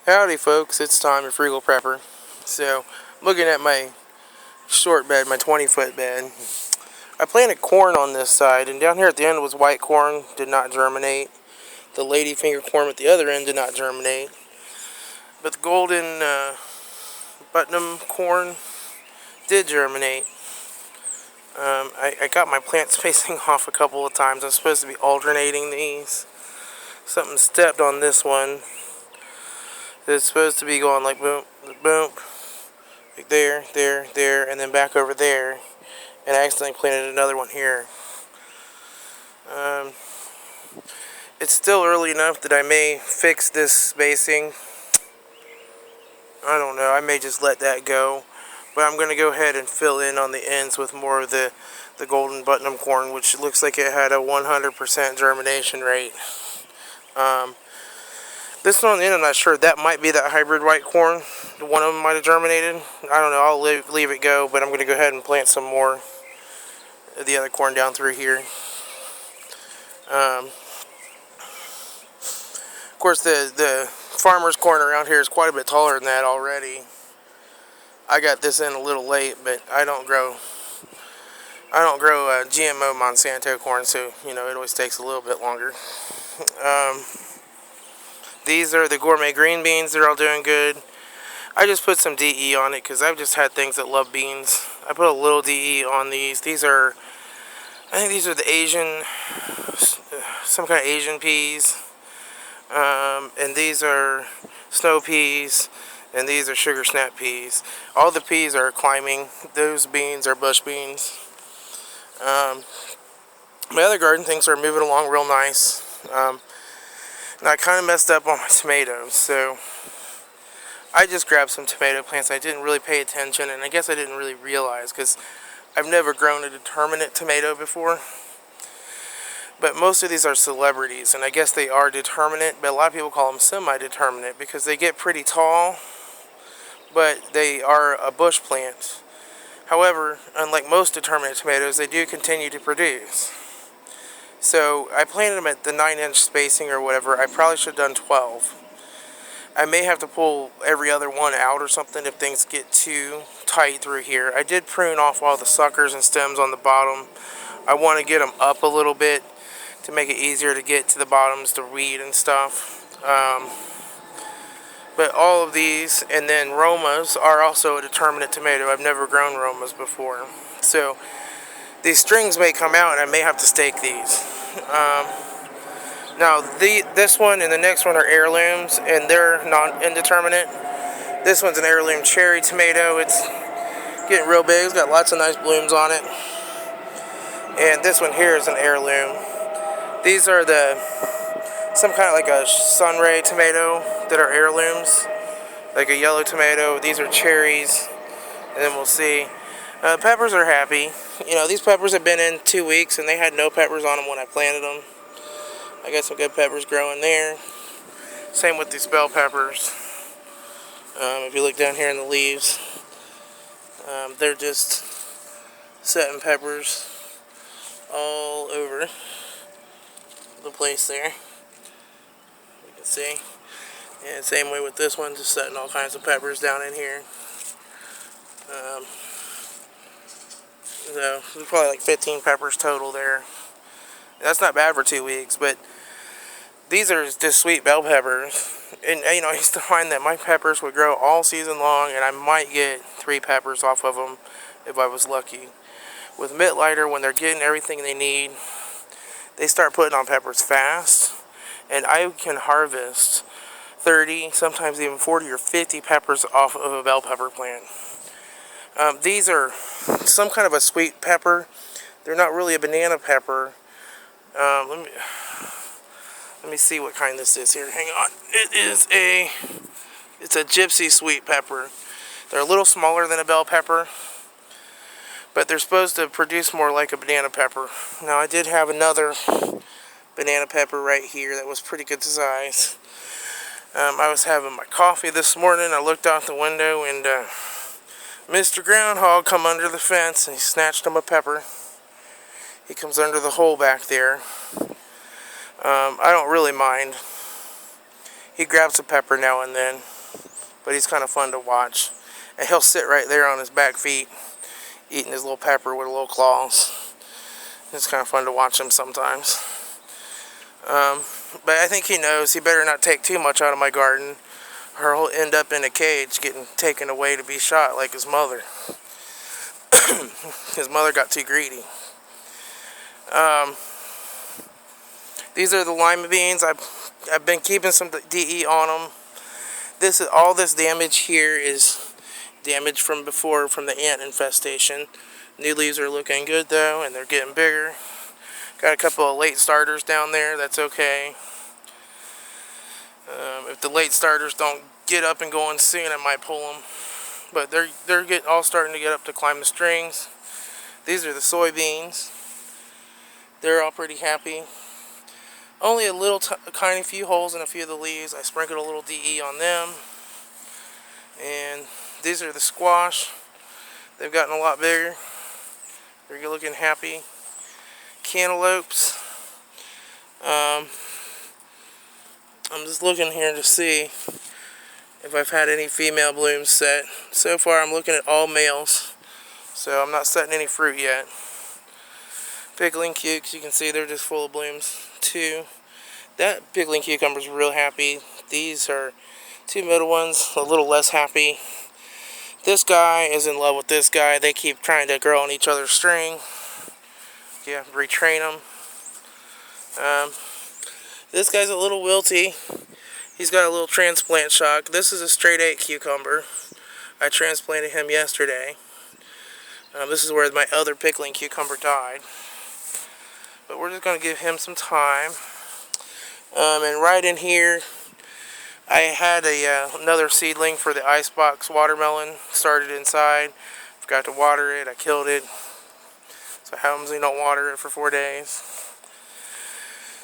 Howdy folks, it's Tom, your frugal prepper. So, looking at my short bed, my 20-foot bed, I planted corn on this side, and down here at the end was white corn, did not germinate. The ladyfinger corn at the other end did not germinate. But the golden Putnam corn did germinate. I got my plant spacing off a couple of times. I'm supposed to be alternating these. Something stepped on this one. It's supposed to be going like boom, boom, like there, and then back over there. And I accidentally planted another one here. It's still early enough that I may fix this spacing. I don't know, I may just let that go. But I'm going to go ahead and fill in on the ends with more of the golden Putnam corn, which looks like it had a 100% germination rate. This one on the end, I'm not sure. That might be that hybrid white corn. One of them might have germinated. I don't know. I'll leave it go, but I'm going to go ahead and plant some more of the other corn down through here. Of course, the farmer's corn around here is quite a bit taller than that already. I got this in a little late, but I don't grow GMO Monsanto corn, so it always takes a little bit longer. These are the gourmet green beans. They're all doing good. I just put some DE on it because I've just had things that love beans. I put a little DE on these. I think these are the Asian, some kind of Asian peas. And these are snow peas. And these are sugar snap peas. All the peas are climbing. Those beans are bush beans. My other garden things are moving along real nice. Now I kind of messed up on my tomatoes, so I just grabbed some tomato plants. I didn't really pay attention, and I guess I didn't really realize because I've never grown a determinate tomato before. But most of these are celebrities, and I guess they are determinate, but a lot of people call them semi-determinate because they get pretty tall, but they are a bush plant. However, unlike most determinate tomatoes, they do continue to produce. So I planted them at the 9-inch spacing or whatever. I probably should have done 12. I may have to pull every other one out or something if things get too tight through here. I did prune off all the suckers and stems on the bottom. I want to get them up a little bit to make it easier to get to the bottoms to weed and stuff. But all of these, and then Romas, are also a determinate tomato. I've never grown Romas before. So these strings may come out and I may have to stake these. Now this one and the next one are heirlooms, and they're indeterminate. This one's an heirloom cherry tomato. It's getting real big. It's got lots of nice blooms on it. And this one here is an heirloom. These are some kind of like a sunray tomato that are heirlooms, like a yellow tomato. These are cherries, and then we'll see. Peppers are happy. These peppers have been in 2 weeks, and they had no peppers on them when I planted them. I got some good peppers growing there. Same with these bell peppers. If you look down here in the leaves, they're just setting peppers all over the place there. You can see. And same way with this one, just setting all kinds of peppers down in here. So there's probably like 15 peppers total there. That's not bad for 2 weeks, but these are just sweet bell peppers. And I used to find that my peppers would grow all season long, and I might get 3 peppers off of them if I was lucky. With Mittleider, when they're getting everything they need, they start putting on peppers fast, and I can harvest 30, sometimes even 40 or 50 peppers off of a bell pepper plant. These are some kind of a sweet pepper. They're not really a banana pepper. Let me see what kind this is here. Hang on. It's a gypsy sweet pepper. They're a little smaller than a bell pepper, but they're supposed to produce more like a banana pepper. Now, I did have another banana pepper right here that was pretty good size. I was having my coffee this morning. I looked out the window, and Mr. Groundhog come under the fence, and he snatched him a pepper. He comes under the hole back there. I don't really mind. He grabs a pepper now and then. but he's kind of fun to watch. And he'll sit right there on his back feet, eating his little pepper with little claws. It's kind of fun to watch him sometimes. But I think he knows he better not take too much out of my garden, or he'll end up in a cage getting taken away to be shot like his mother. His mother got too greedy. These are the lima beans. I've been keeping some DE on them. All this damage here is damage from before, from the ant infestation. New leaves are looking good though, and they're getting bigger. Got a couple of late starters down there. That's okay. If the late starters don't get up and going soon, I might pull them. But they're all starting to get up to climb the strings. These are the soybeans. They're all pretty happy. Only a little tiny few holes in a few of the leaves. I sprinkled a little DE on them. And these are the squash. They've gotten a lot bigger. They're looking happy. Cantaloupes. I'm just looking here to see if I've had any female blooms set. So far I'm looking at all males, so I'm not setting any fruit yet. Pickling cukes, you can see they're just full of blooms too. That pickling cucumber's real happy. These are two middle ones, a little less happy. This guy is in love with this guy. They keep trying to grow on each other's string. Yeah, retrain them. This guy's a little wilty. He's got a little transplant shock. This is a straight 8 cucumber. I transplanted him yesterday. This is where my other pickling cucumber died. But we're just going to give him some time. And right in here, I had another seedling for the icebox watermelon. Started inside. Forgot to water it. I killed it. So I usually don't water it for 4 days.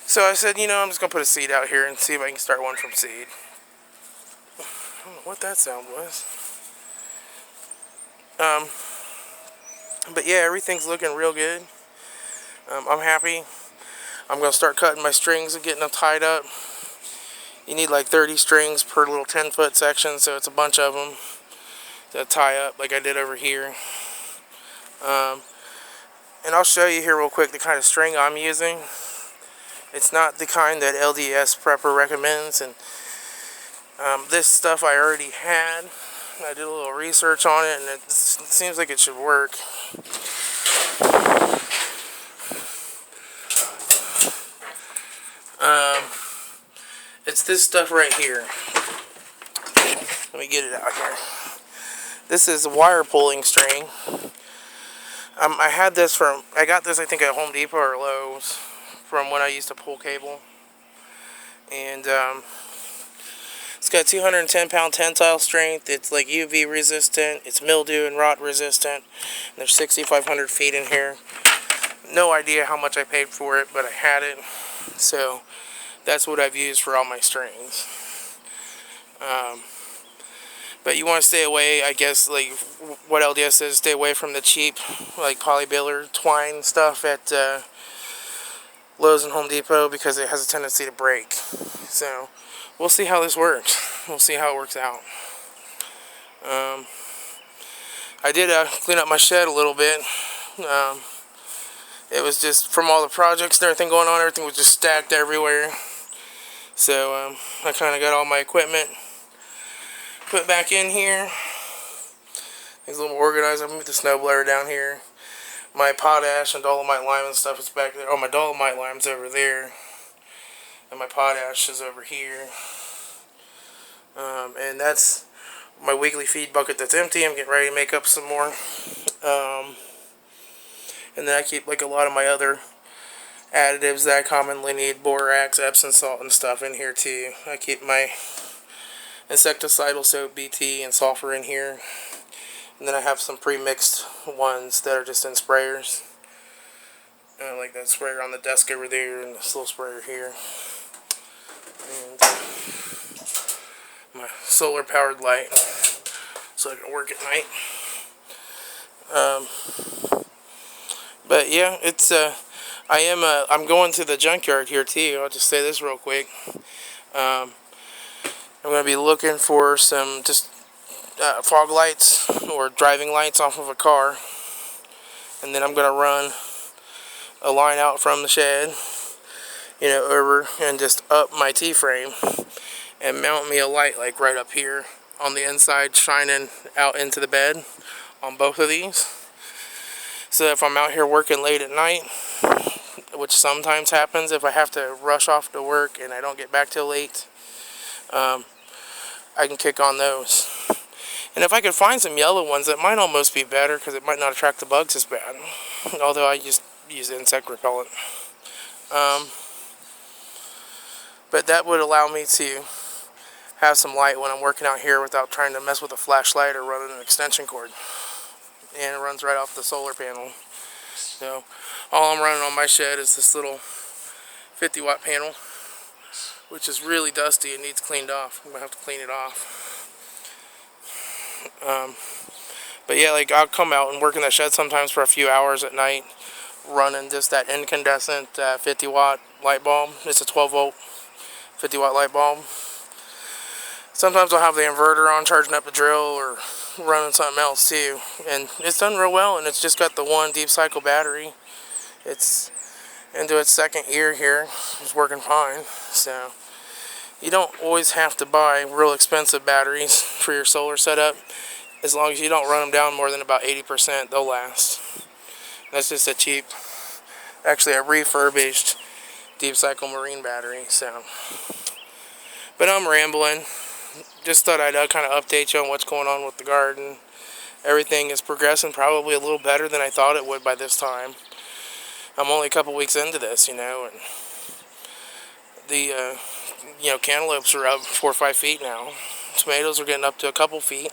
So I said, I'm just going to put a seed out here and see if I can start one from seed. I don't know what that sound was. But yeah, everything's looking real good. I'm happy. I'm going to start cutting my strings and getting them tied up. You need like 30 strings per little 10-foot section, so it's a bunch of them to tie up like I did over here. And I'll show you here real quick the kind of string I'm using. It's not the kind that LDS Prepper recommends, and this stuff I already had. I did a little research on it, and it seems like it should work. It's this stuff right here. Let me get it out here. This is a wire pulling string. I got this I think at Home Depot or Lowe's from when I used to pull cable. And it's got 210-pound tensile strength. It's like UV resistant. It's mildew and rot resistant. And there's 6,500 feet in here. No idea how much I paid for it, but I had it. So that's what I've used for all my strings. But you want to stay away, I guess, like what LDS says, stay away from the cheap, like polybaler twine stuff at Lowe's and Home Depot, because it has a tendency to break. So we'll see how this works. We'll see how it works out. I did clean up my shed a little bit. It was just from all the projects and everything going on, everything was just stacked everywhere. So I kind of got all my equipment put back in here. Things a little more organized. I moved the snowblower down here. My potash and dolomite lime and stuff is back there. Oh, my dolomite lime's over there. And my potash is over here. And that's my weekly feed bucket that's empty. I'm getting ready to make up some more. And then I keep like a lot of my other additives that I commonly need, borax, Epsom salt and stuff in here too. I keep my insecticidal soap, BT, and sulfur in here. And then I have some pre-mixed ones that are just in sprayers. Like that sprayer on the desk over there and this little sprayer here. And my solar powered light so I can work at night. But yeah, it's I'm going to the junkyard here too. I'll just say this real quick. I'm going to be looking for some just fog lights or driving lights off of a car, and then I'm going to run a line out from the shed, over and just up my T-frame and mount me a light like right up here on the inside, shining out into the bed on both of these. So if I'm out here working late at night, which sometimes happens if I have to rush off to work and I don't get back till late, I can kick on those. And if I could find some yellow ones, that might almost be better because it might not attract the bugs as bad. Although I just use insect repellent. But that would allow me to have some light when I'm working out here without trying to mess with a flashlight or running an extension cord. And it runs right off the solar panel. So all I'm running on my shed is this little 50-watt panel, which is really dusty and needs cleaned off. I'm going to have to clean it off. But yeah, like I'll come out and work in that shed sometimes for a few hours at night, running just that incandescent 50-watt light bulb. It's a 12-volt 50-watt light bulb. Sometimes I'll have the inverter on, charging up a drill or running something else too. And it's done real well, and it's just got the one deep cycle battery. It's into its second year here. It's working fine. So you don't always have to buy real expensive batteries for your solar setup. As long as you don't run them down more than about 80%, they'll last. That's just a cheap, actually a refurbished deep cycle marine battery. So, but I'm rambling. Just thought I'd kind of update you on what's going on with the garden. Everything is progressing probably a little better than I thought it would by this time. I'm only a couple weeks into this, and the cantaloupes are up 4 or 5 feet now. Tomatoes are getting up to a couple feet,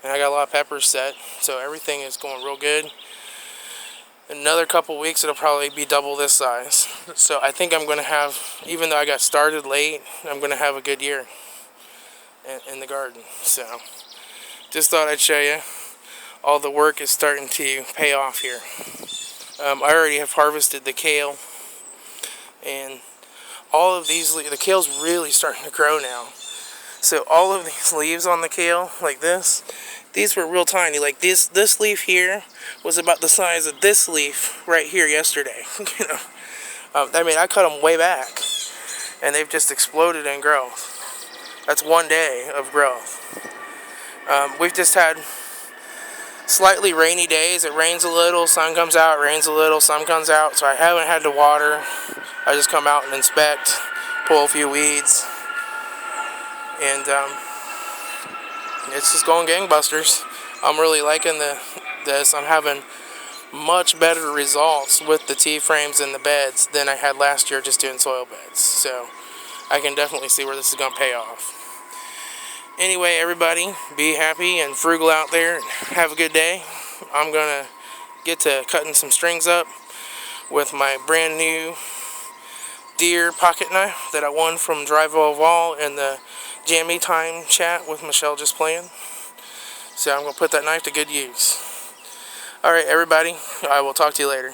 and I got a lot of peppers set, so everything is going real good. In another couple weeks, it'll probably be double this size. So I think I'm going to have, even though I got started late, I'm going to have a good year in the garden. So just thought I'd show you all the work is starting to pay off here. I already have harvested the kale, and all of these, the kale's really starting to grow now. So all of these leaves on the kale, like this, these were real tiny. Like this leaf here was about the size of this leaf right here yesterday. I cut them way back, and they've just exploded in growth. That's one day of growth. We've just had slightly rainy days. It rains a little, sun comes out, rains a little, sun comes out. So I haven't had to water. I just come out and inspect, pull a few weeds, and it's just going gangbusters. I'm really liking this. I'm having much better results with the T-frames and the beds than I had last year just doing soil beds. So I can definitely see where this is going to pay off. Anyway, everybody, be happy and frugal out there. Have a good day. I'm going to get to cutting some strings up with my brand new deer pocket knife that I won from Drywall Wall in the Jammy Time chat with Michelle just playing. So I'm going to put that knife to good use. Alright, everybody, I will talk to you later.